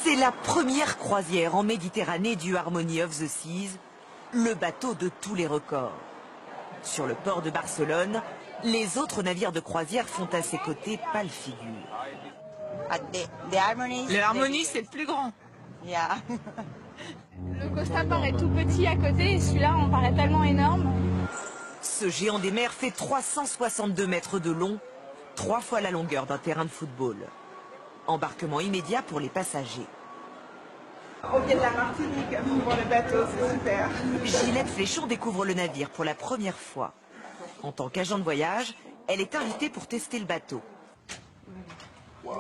C'est la première croisière en Méditerranée du Harmony of the Seas, le bateau de tous les records. Sur le port de Barcelone, les autres navires de croisière font à ses côtés pâle figure. Le Harmony, c'est le plus grand. Le Costa paraît tout petit à côté et celui-là, on paraît tellement énorme. Ce géant des mers fait 362 mètres de long, 3 fois la longueur d'un terrain de football. Embarquement immédiat pour les passagers. On vient de la Martinique pour voir le bateau, c'est super. Gilette Fléchon découvre le navire pour la première fois. En tant qu'agent de voyage, elle est invitée pour tester le bateau. Wow.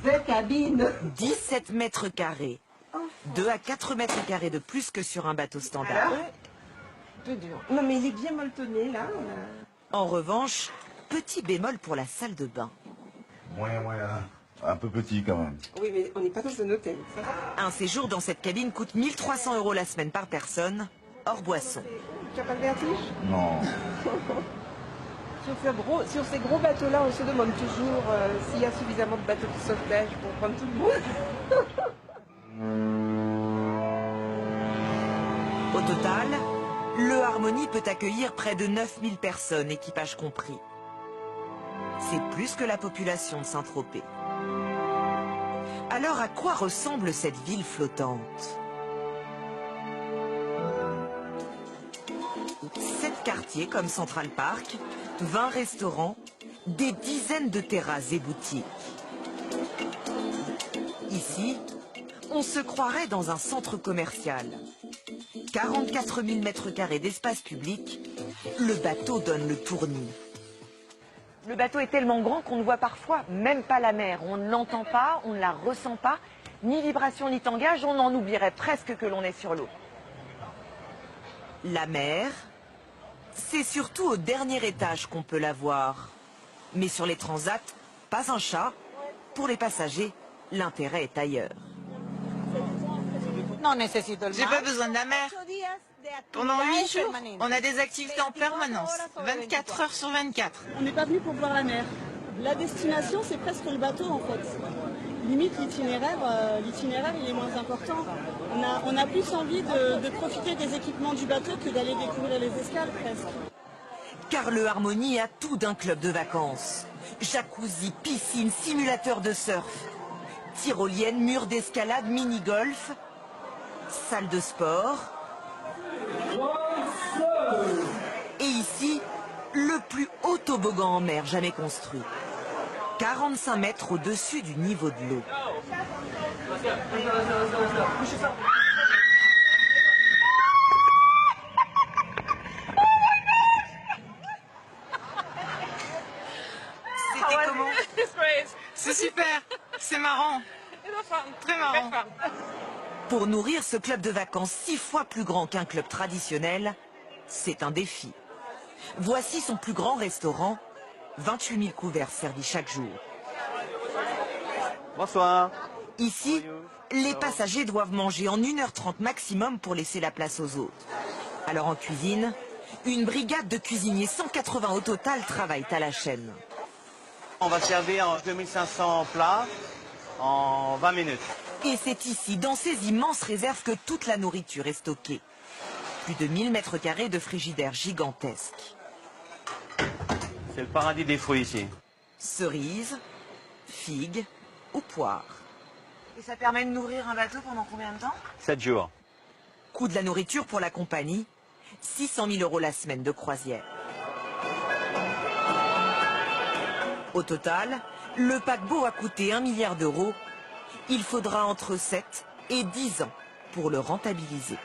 Cette cabine. 17 mètres carrés. 2 à 4 mètres carrés de plus que sur un bateau standard. Peu dur. Non mais il est bien molletonné là. En revanche, petit bémol pour la salle de bain. Un peu petit quand même. Oui mais on n'est pas dans un hôtel. Un séjour dans cette cabine coûte 1 300 € la semaine par personne, hors boisson. Tu n'as pas de vertige? Non. Sur ces gros bateaux-là, on se demande toujours s'il y a suffisamment de bateaux de sauvetage pour prendre tout le monde. Au total, le Harmony peut accueillir près de 9000 personnes, équipage compris. C'est plus que la population de Saint-Tropez. Alors à quoi ressemble cette ville flottante? 7 quartiers comme Central Park, 20 restaurants, des dizaines de terrasses et boutiques. Ici, on se croirait dans un centre commercial. 44 000 mètres carrés d'espace public, le bateau donne le tournis. Le bateau est tellement grand qu'on ne voit parfois même pas la mer. On ne l'entend pas, on ne la ressent pas, ni vibration ni tangage, on en oublierait presque que l'on est sur l'eau. La mer, c'est surtout au dernier étage qu'on peut la voir. Mais sur les transats, pas un chat. Pour les passagers, l'intérêt est ailleurs. J'ai pas besoin de la mer. Pendant 8 jours, on a des activités en permanence, 24 heures sur 24. On n'est pas venu pour voir la mer. La destination, c'est presque le bateau en fait. Limite, l'itinéraire, il est moins important. On a plus envie de profiter des équipements du bateau que d'aller découvrir les escales presque. Car le Harmony a tout d'un club de vacances. Jacuzzi, piscine, simulateur de surf, tyrolienne, mur d'escalade, mini-golf, salle de sport. Et ici, le plus haut toboggan en mer jamais construit. 45 mètres au-dessus du niveau de l'eau. C'était comment? C'est super, c'est marrant, très marrant. Pour nourrir ce club de vacances 6 fois plus grand qu'un club traditionnel, c'est un défi. Voici son plus grand restaurant, 28 000 couverts servis chaque jour. Bonsoir. Ici, les passagers doivent manger en 1h30 maximum pour laisser la place aux autres. Alors en cuisine, une brigade de cuisiniers, 180 au total, travaillent à la chaîne. On va servir 2500 plats en 20 minutes. Et c'est ici, dans ces immenses réserves, que toute la nourriture est stockée. Plus de 1000 mètres carrés de frigidaires gigantesques. C'est le paradis des fruits ici. Cerises, figues ou poires. Et ça permet de nourrir un bateau pendant combien de temps? 7 jours. Coût de la nourriture pour la compagnie, 600 000 € la semaine de croisière. Au total, le paquebot a coûté 1 milliard d'euros. Il faudra entre 7 et 10 ans pour le rentabiliser.